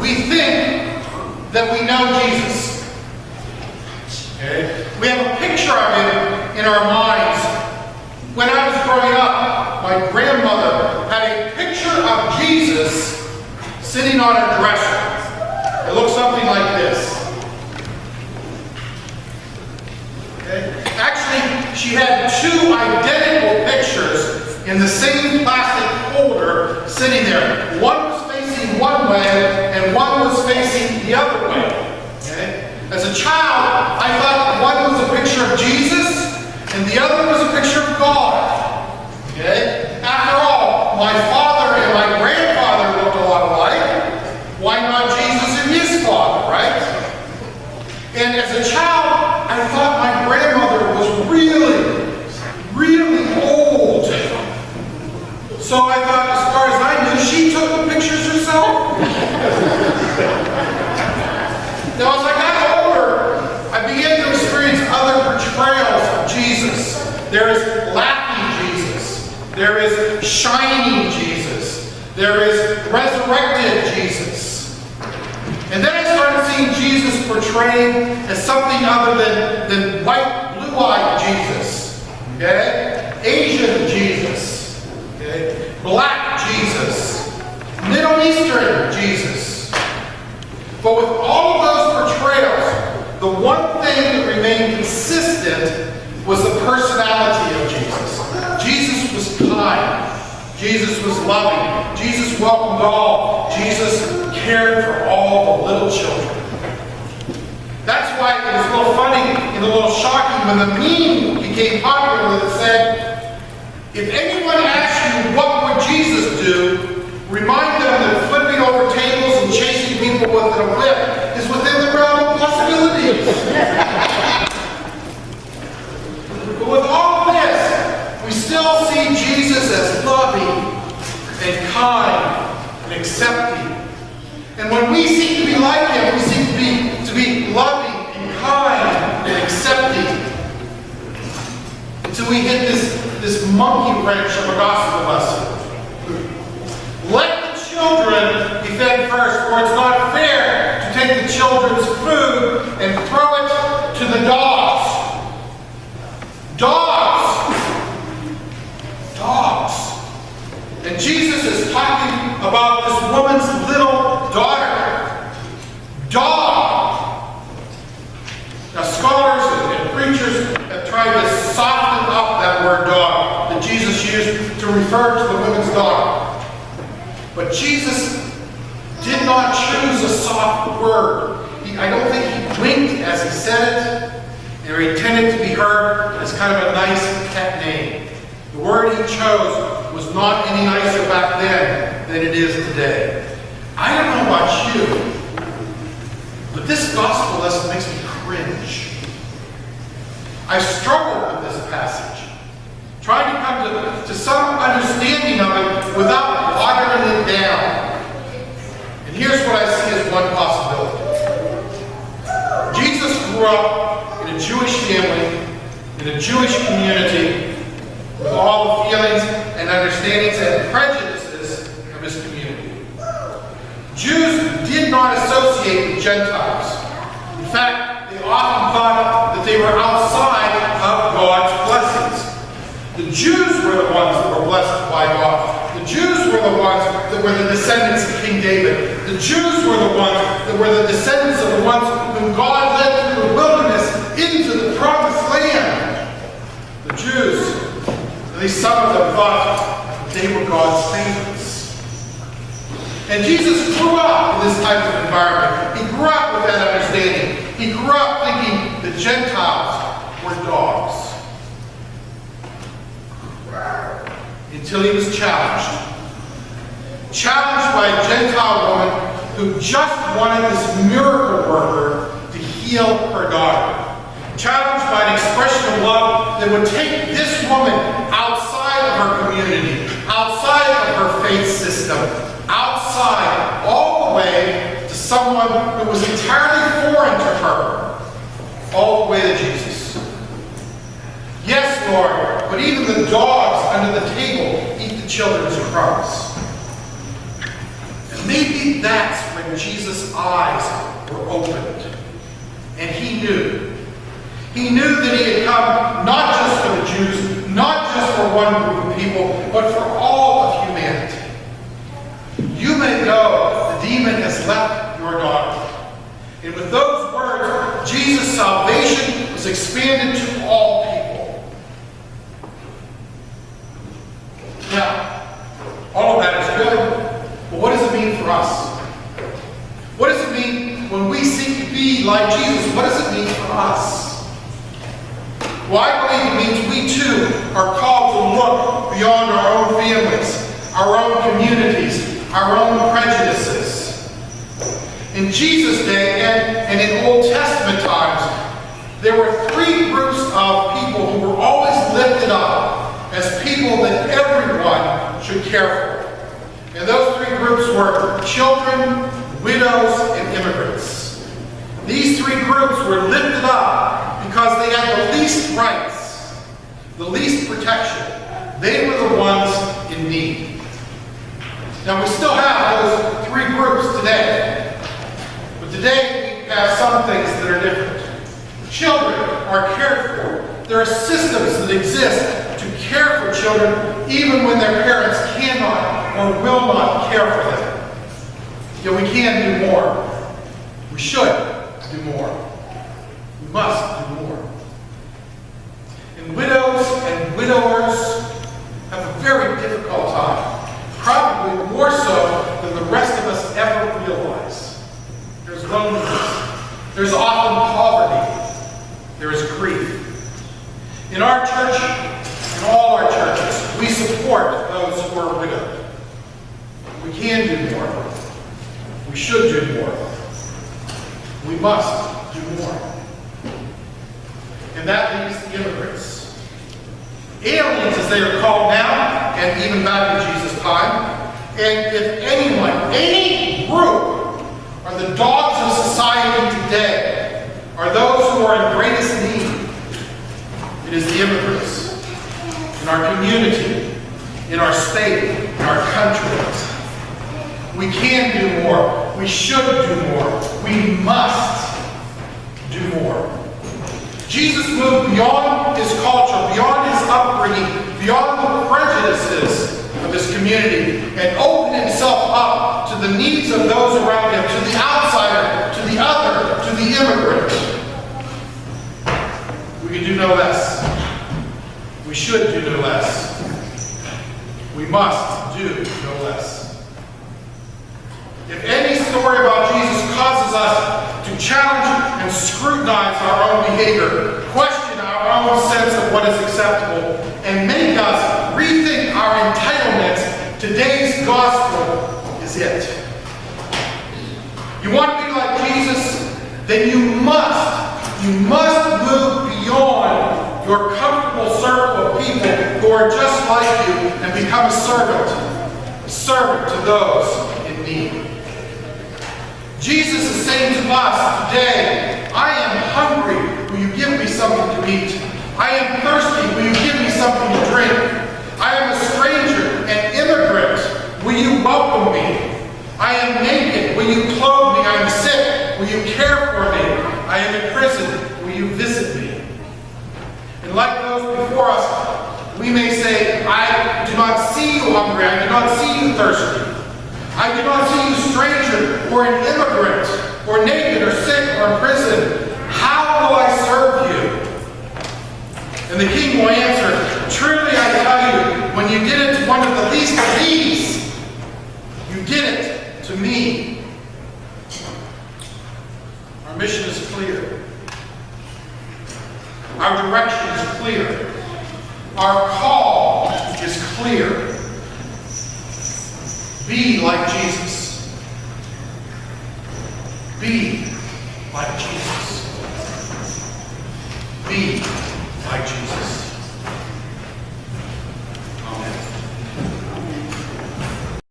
we think that we know Jesus. Okay? We have a picture of him in our minds. When I was growing up, my grandmother had a picture of Jesus sitting on her dresser. It looked something like this. Okay? Actually, she had two identical pictures in the same plastic holder sitting there. One was facing one way and one was facing the other way. Okay? As a child, I thought one was a picture of Jesus and the other was a picture of God. Okay? After all, my father and my grandfather looked a lot alike. Why not Jesus and his father, right? And as a child, I thought my grandmother was really, really old. So I thought, as far as I knew, she took the pictures herself. Now, as I got older, I began to experience other portrayals of Jesus. There is laughing Jesus. There is shining Jesus. There is resurrected Jesus. And then I started seeing Jesus portrayed as something other than white, blue-eyed Jesus. Okay? Asian Jesus. Okay? Black Jesus. Middle Eastern Jesus. But with all of those portrayals, the one thing that remained consistent was the personality of Jesus. Jesus was kind. Jesus was loving. Jesus welcomed all. Jesus cared for all the little children. That's why it was a little funny and a little shocking when the meme became popular that said, if anyone asks you what would Jesus do, remind them that flipping over tables and chasing people with a whip is within the realm of possibilities. But with all of this, we still see Jesus as loving and kind and accepting. And when we seek to be like him, we seek to be loving and kind and accepting. Until we hit this monkey wrench of a gospel lesson. Let the children be fed first, for it's not fair to take the children's food and throw it to the dogs. Dogs! Dogs. And Jesus is talking about this woman's little daughter. Dog. Now scholars and preachers have tried to soften up that word dog that Jesus used to refer to the woman's daughter. But Jesus did not choose a soft word. I don't think he winked as he said it, or he intended to be heard as kind of a nice pet name. The word he chose was not any nicer back then than it is today. I don't know about you, but this gospel lesson makes me cringe. I've struggled with this passage, trying to come to some understanding of it without watering it down. And here's what I see as one possibility. Jesus grew up in a Jewish family, in a Jewish community, with all the feelings and understandings and prejudices of his community. Jews did not associate with Gentiles. In fact, they often thought that they were outside of God's blessings. The Jews were the ones that were blessed by God. The Jews were the ones that were the descendants of King David. The Jews were the ones that were the descendants of the ones whom God led through the wilderness into the promised land. The Jews, at least some of them, thought they were God's favorites. And Jesus grew up in this type of environment. He grew up with that understanding. He grew up thinking the Gentiles were dogs. Until he was challenged. Challenged by a Gentile woman who just wanted this miracle worker to heal her daughter. Challenged by an expression of love that would take this woman outside of her community, outside of her faith system, outside, all the way to someone who was entirely foreign to her, all the way to Jesus. Yes, Lord, but even the dogs under the table eat the children's crumbs. And maybe maybe that's when Jesus' eyes were opened. And he knew. He knew that he had come not just for the Jews, not just for one group of people, but for all of humanity. You may go, the demon has left your daughter. And with those words, Jesus' salvation was expanded to all people. Now, all of that is good, but what does it mean for us? What does it mean when we seek to be like Jesus? What does it mean for us? Well, I believe it means we too are called to look beyond our own families, our own communities, our own prejudices. In Jesus' day and in Old Testament times, there were three groups of people who were always lifted up as people that everyone should care for. And those three groups were children, widows, and immigrants. These three groups were lifted up because they had the least rights, the least protection. They were the ones in need. Now we still have those three groups today. But today we have some things that are different. Children are cared for. There are systems that exist to care for children even when their parents cannot or will not care for them. Yet we can do more. We should do more. We must do more. And widows and widowers have a very difficult time, probably more so than the rest of us ever realize. There's loneliness. There's often poverty. There is grief. In our church, in all our churches, we support those who are widowed. We can do more. We should do more. We must do more. And that leaves the immigrants. Aliens, as they are called now, and even back in Jesus' time. And if anyone, any group, are the dogs of society today, are those who are in greatest need, it is the immigrants. In our community, in our state, in our country. We can do more. We should do more. We must do more. Jesus moved beyond his culture, beyond his upbringing, beyond the prejudices of his community, and opened himself up to the needs of those around him, to the outsider, to the other, to the immigrant. We can do no less. We should do no less. We must do no less. If any story about Jesus causes us to challenge and scrutinize our own behavior, question our own sense of what is acceptable, and make us rethink our entitlements, today's gospel is it. You want to be like Jesus? Then you must move beyond your comfortable circle of people who are just like you and become a servant to those in need. Jesus is saying to us today, I am hungry, will you give me something to eat? I am thirsty, will you give me something to drink? I am a stranger, an immigrant, will you welcome me? I am naked, will you clothe me? I am sick, will you care for me? I am in prison, will you visit me? And like those before us, we may say, I do not see you hungry, I do not see you thirsty. I do not see you stranger, or an immigrant, or naked, or sick, or in prison. How will I serve you? And the king will answer, truly I tell you, when you did it to one of the least of these, you did it to me. Our mission is clear. Our direction is clear. Our call is clear. Be like Jesus. Be like Jesus. Be like Jesus.